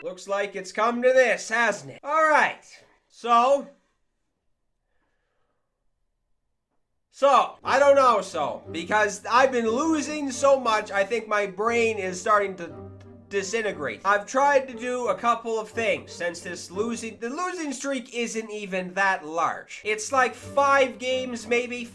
Looks like it's come to this, hasn't it? All right. So, I don't know, because I've been losing so much, I think my brain is starting to disintegrate. I've tried to do a couple of things since the losing streak isn't even that large. It's like 5 games, maybe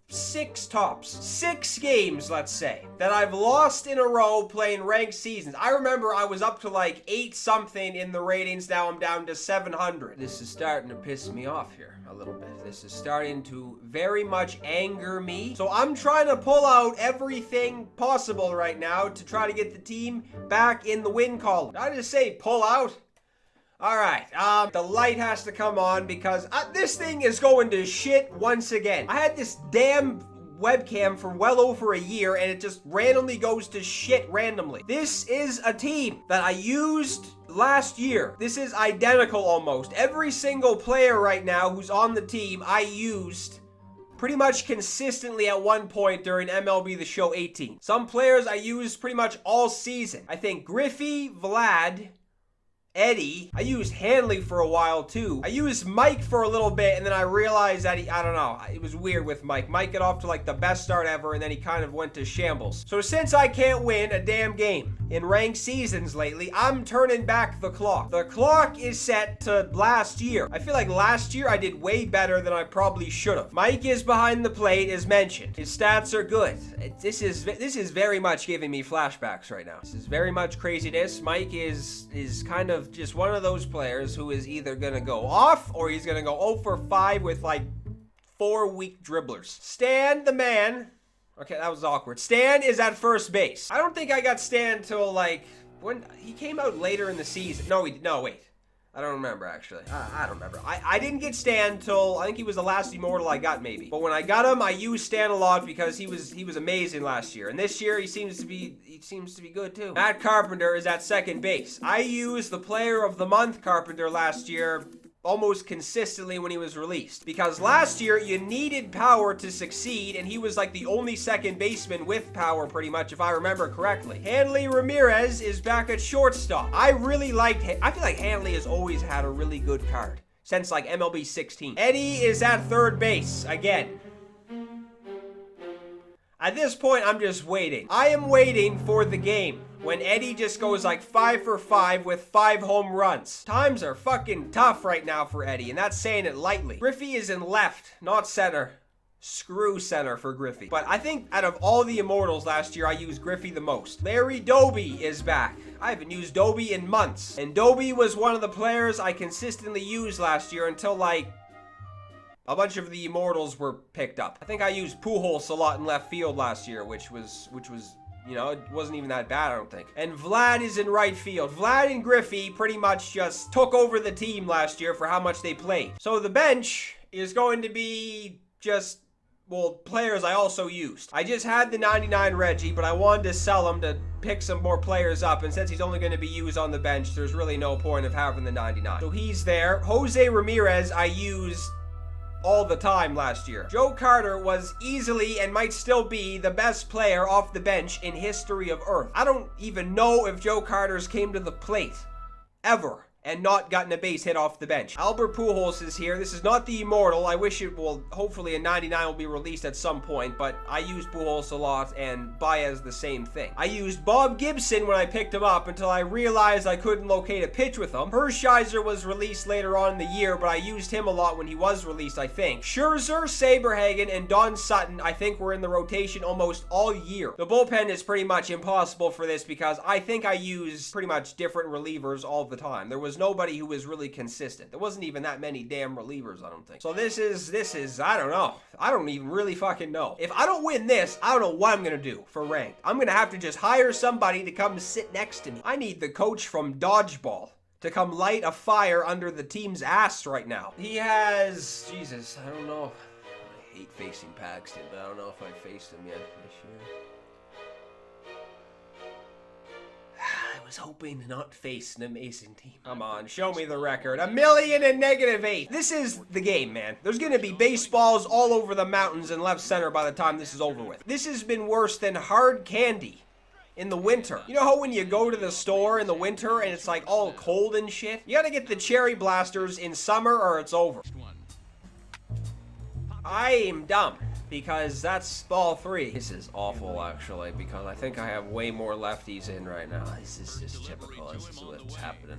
6 tops. 6 games, let's say, that I've lost in a row playing ranked seasons. I remember I was up to like 8 something in the ratings. Now I'm down to 700. This is starting to piss me off here a little bit. This is starting to very much anger me. So I'm trying to pull out everything possible right now to try to get the team back in the win column. Did I just say pull out? All right, the light has to come on because this thing is going to shit once again. I had this damn webcam for well over a year and it just randomly goes to shit randomly. This is a team that I used last year. This is identical almost. Every single player right now who's on the team I used pretty much consistently at one point during MLB The Show 18. Some players I used pretty much all season. I think Griffey, Vlad, Eddie. I used Hanley for a while too. I used Mike for a little bit and then I realized that I don't know, it was weird with Mike. Mike got off to like the best start ever and then he kind of went to shambles. So since I can't win a damn game in ranked seasons lately, I'm turning back the clock. The clock is set to last year. I feel like last year I did way better than I probably should have. Mike is behind the plate as mentioned. His stats are good. This is very much giving me flashbacks right now. This is very much craziness. Mike is kind of just one of those players who is either gonna go off or he's gonna go 0 for 5 with like 4 weak dribblers. Stan the man. Okay, that was awkward. Stan is at first base. I don't think I got Stan till like when he came out later in the season. No, wait. I don't remember actually. I don't remember. I didn't get Stan till I think he was the last Immortal I got maybe. But when I got him, I used Stan a lot because he was amazing last year. And this year he seems to be good too. Matt Carpenter is at second base. I used the Player of the Month Carpenter last year almost consistently when he was released. Because last year, you needed power to succeed, and he was like the only second baseman with power, pretty much, if I remember correctly. Hanley Ramirez is back at shortstop. I really liked I feel like Hanley has always had a really good card since like MLB 16. Eddie is at third base again. At this point, I'm just waiting. I am waiting for the game when Eddie just goes like 5 for 5 with 5 home runs. Times are fucking tough right now for Eddie, and that's saying it lightly. Griffey is in left, not center. Screw center for Griffey. But I think out of all the Immortals last year, I used Griffey the most. Larry Doby is back. I haven't used Doby in months. And Doby was one of the players I consistently used last year until like a bunch of the Immortals were picked up. I think I used Pujols a lot in left field last year, which was, you know, it wasn't even that bad, I don't think. And Vlad is in right field. Vlad and Griffey pretty much just took over the team last year for how much they played. So the bench is going to be just, well, players I also used. I just had the 99 Reggie, but I wanted to sell him to pick some more players up, and since he's only going to be used on the bench, there's really no point of having the 99. So he's there. Jose Ramirez I used all the time last year. Joe Carter was easily and might still be the best player off the bench in history of Earth. I don't even know if Joe Carter's came to the plate ever and not gotten a base hit off the bench. Albert Pujols is here. This is not the Immortal. I wish it will, hopefully a 99 will be released at some point, but I used Pujols a lot and Baez the same thing. I used Bob Gibson when I picked him up until I realized I couldn't locate a pitch with him. Hershiser was released later on in the year, but I used him a lot when he was released, I think. Scherzer, Saberhagen, and Don Sutton, I think, were in the rotation almost all year. The bullpen is pretty much impossible for this because I think I use pretty much different relievers all the time. There was nobody who was really consistent. There wasn't even that many damn relievers, I don't think. So this is, I don't know. I don't even really fucking know. If I don't win this, I don't know what I'm gonna do for ranked. I'm gonna have to just hire somebody to come sit next to me. I need the coach from Dodgeball to come light a fire under the team's ass right now. He has, Jesus, I don't know. I hate facing Paxton, but I don't know if I faced him yet this year. I was hoping to not face an amazing team. Come on, show me the record. 1,000,000 and -8. This is the game, man. There's gonna be baseballs all over the mountains and left center by the time this is over with. This has been worse than hard candy in the winter. You know how when you go to the store in the winter and it's like all cold and shit? You gotta get the cherry blasters in summer or it's over. I am dumb because that's ball 3. This is awful actually because I think I have way more lefties in right now. This is just typical. This is what's happening.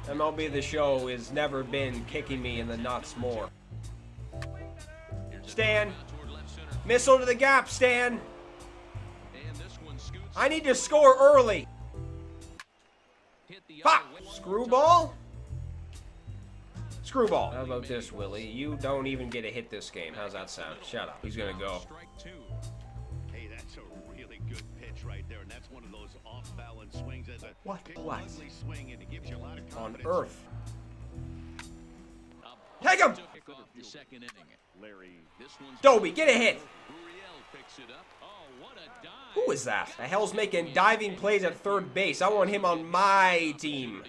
MLB The Show has never been kicking me in the nuts more. Stan. Missile to the gap, Stan. I need to score early. Fuck. Screwball? Screwball. How about this, Willie? You don't even get a hit this game. How's that sound? Shut up. He's gonna go. Hey, that's a really good pitch right there, and that's one of those off-balance swings as a What? swing, and it gives you a lot of On confidence. earth. Take him! Dobie, get a hit. Who is that? The hell's making diving plays at third base? I want him on my team.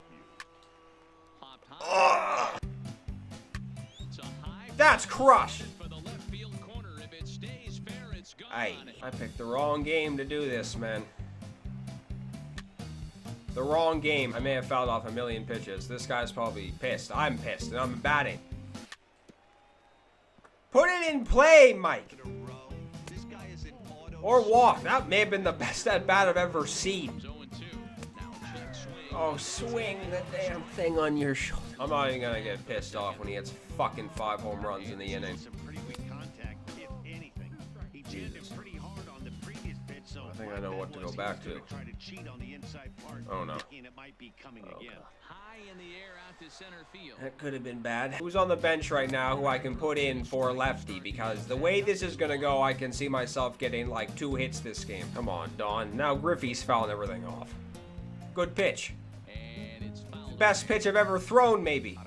Ugh. That's crushed. I picked the wrong game to do this, man. The wrong game. I may have fouled off a million pitches. This guy's probably pissed. I'm pissed, and I'm batting. Put it in play, Mike. Or walk. That may have been the best at bat I've ever seen. Oh, swing the damn thing on your shoulder. I'm not even gonna get pissed off when he hits fucking 5 home runs in the inning. Jesus. I think I know what to go back to. Oh no. Okay. That could have been bad. Who's on the bench right now who I can put in for lefty? Because the way this is gonna go, I can see myself getting like 2 hits this game. Come on, Don. Now Griffey's fouling everything off. Good pitch. Best pitch I've ever thrown, maybe.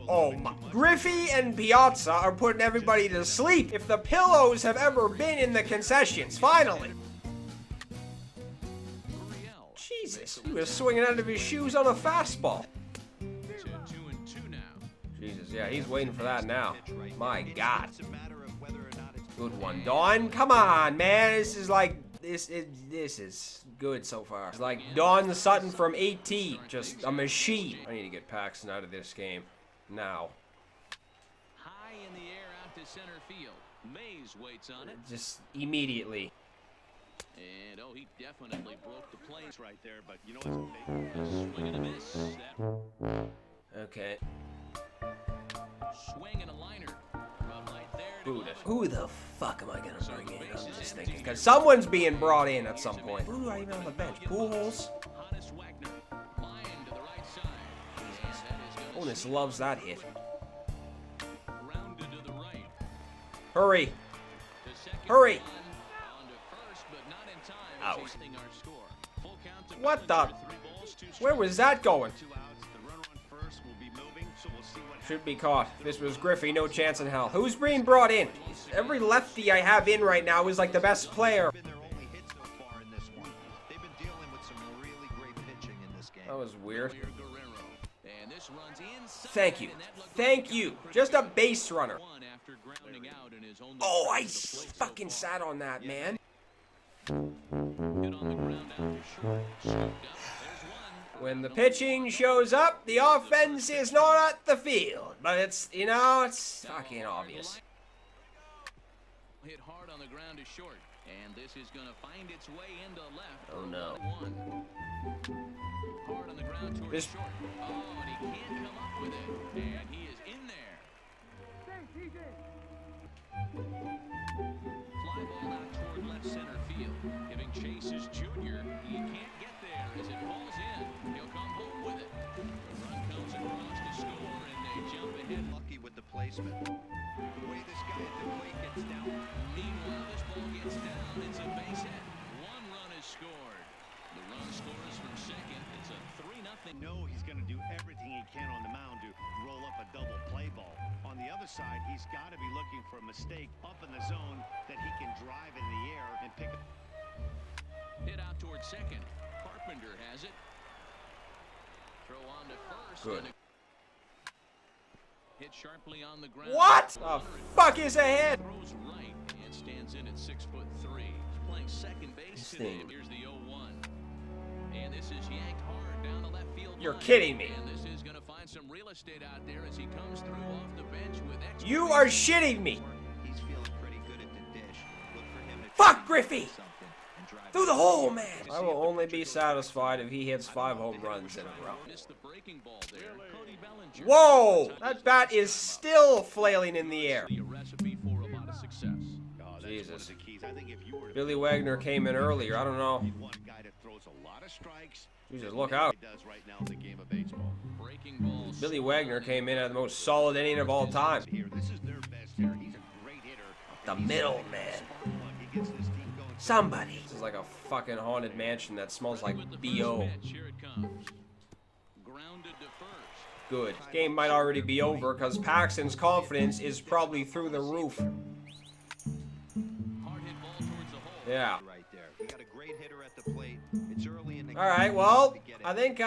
Oh my. Griffey and Piazza are putting everybody to sleep. If the pillows have ever been in the concessions, finally. Jesus, he was swinging out of his shoes on a fastball. Jesus, yeah, he's waiting for that now. My God. Good one, Dawn. Come on, man. This is like, this is good so far. It's like Dawn Sutton from 18. Just a machine. I need to get Paxton out of this game. Now. High in the air out to center field. Mays waits on it. Just immediately. And oh, he definitely broke the place right there, but you know what's swing and a miss. Okay. Swing and a liner. From right there Who the fuck am I gonna bring in? I'm just thinking, because someone's being brought in at some point. Who do I even have on the bench? Pujols? Onus loves that hit. Hurry! Hurry! Out. What the? Where was that going? Should be caught. If this was Griffey, no chance in hell. Who's being brought in? Every lefty I have in right now is like the best player. That was weird. Thank you. Thank you. Just a base runner. Oh, I fucking sat on that, man. When the pitching shows up, the offense is not at the field. But it's, you know, it's fucking obvious. Hit hard on the ground is short, and this is going to find its way into left. Oh no. Hard on the ground towards short. Oh, and he can't come up with it. And he is in there. Fly ball out toward left center field. Giving Chase's junior. He can't get there as it falls in. He'll come home with it. The run comes across to score, and they jump ahead. lucky with the placement. The way this guy at the plate gets down. Meanwhile, this ball gets down. It's a base hit. 1 run is scored. The run scores from second. It's a 3-0. No, he's going to do everything he can on the mound to roll up a double play ball. On the other side, he's got to be looking for a mistake up in the zone that he can drive in the air and pick up. Hit out towards second. Carpenter has it. Throw on to first. Good. Hit sharply on the ground. What the fuck is ahead? Throws right. It's stands in at 6'3". He's playing second base today. Here's the 0-1. And this is yanked hard down the left field line. You're kidding me. And this is going to find some real estate out there as he comes through off the bench with extra. You are shitting me. He's feeling pretty good at the dish. Look for him to Fuck Griffey! Through the hole, man! I will only be satisfied if he hits 5 home runs in a row. Whoa! That bat is still flailing in the air. Jesus. Billy Wagner came in earlier. I don't know. Jesus, look out. Billy Wagner came in at the most solid inning of all time. The middle, man. Somebody. This is like a fucking haunted mansion that smells like B.O. Good. This game might already be over because Paxton's confidence is probably through the roof. Yeah. Alright, well, I think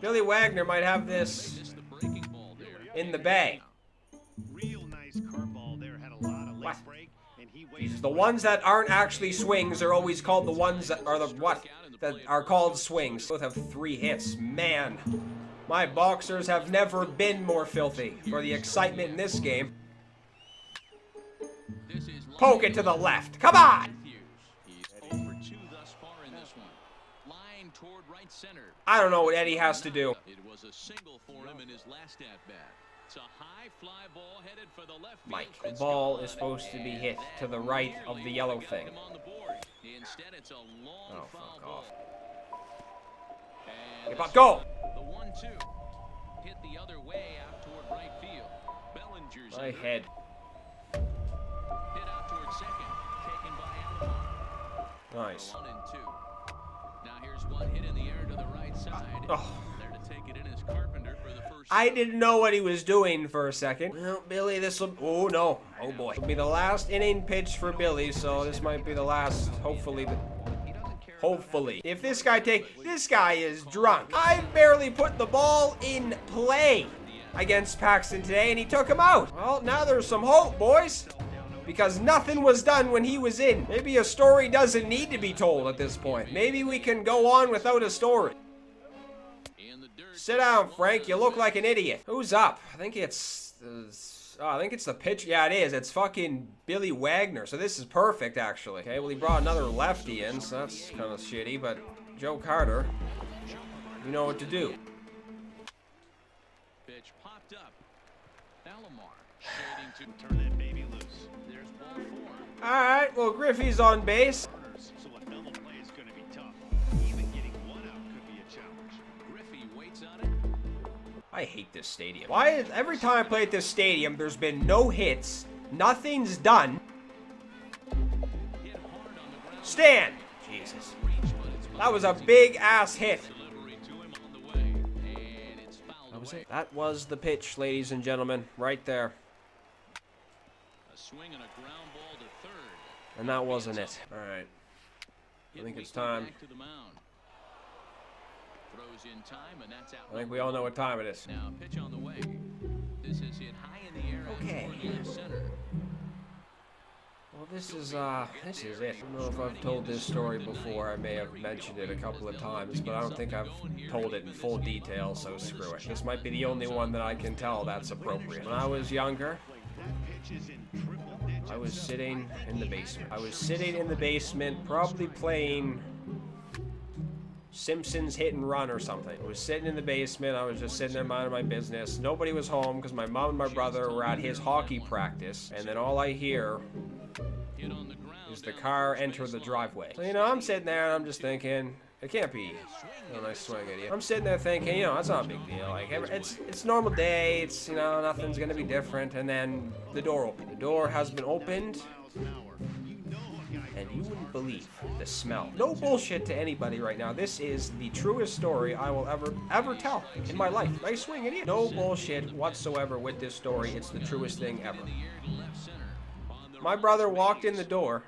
Billy Wagner might have this in the bag. What? Jesus, the ones that aren't actually swings are always called the ones that are that are called swings. Both have 3 hits. Man, my boxers have never been more filthy for the excitement in this game. Poke it to the left. Come on! I don't know what Eddie has to do. It was a single for him in his last at bat. It's a high fly ball headed for the left field. Mike, the ball is supposed to be hit to the right of the yellow thing. Instead, it's a long Oh, foul fuck ball. off. Get up, go! The 1-2 hit the other way out toward right field. Bellinger's My under. head. Hit out toward second, taken by Alomar. Nice. 1 and 2. Now here's one hit in the air to the right side. Oh. There to take it in is Carpenter for the first. I didn't know what he was doing for a second. Well, Billy, this will... Oh, no. Oh, boy. It'll be the last inning pitch for Billy, so this might be the last, hopefully. Hopefully. If this guy This guy is drunk. I barely put the ball in play against Paxton today, and he took him out. Well, now there's some hope, boys. Because nothing was done when he was in. Maybe a story doesn't need to be told at this point. Maybe we can go on without a story. Sit down, Frank. You look like an idiot. Who's up? I think it's the pitcher. Yeah, it is. It's fucking Billy Wagner. So this is perfect, actually. Okay, well, he brought another lefty in, so that's kind of shitty. But Joe Carter, you know what to do. Pitch popped up. Alomar shading to Turn that baby loose. There's ball 4. All right. Well, Griffey's on base. So a double play is going to be tough. Even getting one out could be a challenge. Griffey waits on it. I hate this stadium. Why is every time I play at this stadium, there's been no hits, nothing's done. Hit hard on the ground. Stand. Jesus. That was a big ass hit. Delivery to him on the way. And it's fouled That was away. it. That was the pitch, ladies and gentlemen, right there. A swing and a ground ball to third. And that wasn't it. All right. I think it's time. Back to the mound. Throws in time, and that's out. I think we all know what time it is. Now pitch on the way. This is hit high in the air. out Okay. toward left center. Well, this is it. I don't know if I've told this story before. I may have mentioned it a couple of times, but I don't think I've told it in full detail, so screw it. This might be the only one that I can tell that's appropriate. When I was younger, I was sitting in the basement. I was sitting in the basement, probably playing Simpsons Hit and Run or something. I was sitting in the basement. I was just sitting there minding my business. Nobody was home because my mom and my brother were at his hockey practice. And then all I hear Hit on the ground. is the car enter the driveway. So, I'm sitting there and I'm just thinking, it can't be a nice swing, idiot. I'm sitting there thinking, that's not a big deal. Like, it's a normal day. It's, nothing's going to be different. And then the door opened. The door has been opened. And you wouldn't believe the smell. No bullshit to anybody right now. This is the truest story I will ever tell in my life. Nice swing, idiot. No bullshit whatsoever with this story. It's the truest thing ever. My brother walked in the door,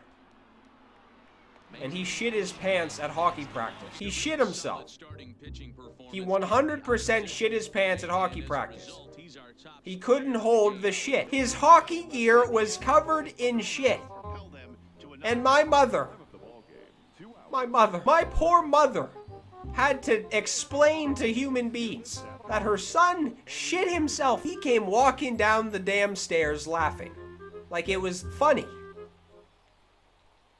and he shit his pants at hockey practice. He shit himself. He 100% shit his pants at hockey practice. He couldn't hold the shit. His hockey gear was covered in shit. And my mother, my poor mother, had to explain to human beings that her son shit himself. He came walking down the damn stairs laughing like it was funny.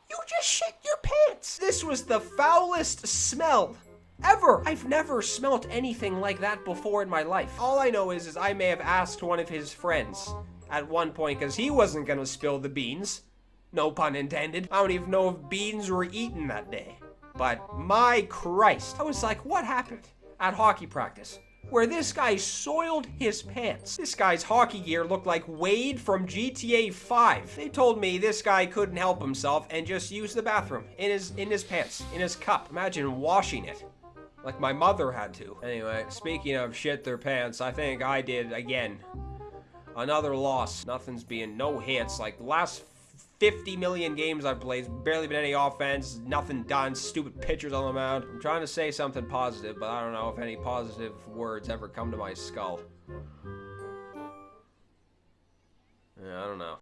You just shit your pants. This was the foulest smell ever. I've never smelt anything like that before in my life. All I know is I may have asked one of his friends at one point because he wasn't gonna spill the beans. No pun intended. I don't even know if beans were eaten that day. But my Christ, I was like, what happened at hockey practice where this guy soiled his pants? This guy's hockey gear looked like Wade from GTA 5. They told me this guy couldn't help himself and just used the bathroom in his pants, in his cup. Imagine washing it like my mother had to. Anyway, speaking of shit their pants, I think I did again. Another loss. Nothing's being no hits. Like the last 50 million games I've played, barely been any offense, nothing done, stupid pitchers on the mound. I'm trying to say something positive, but I don't know if any positive words ever come to my skull. Yeah, I don't know.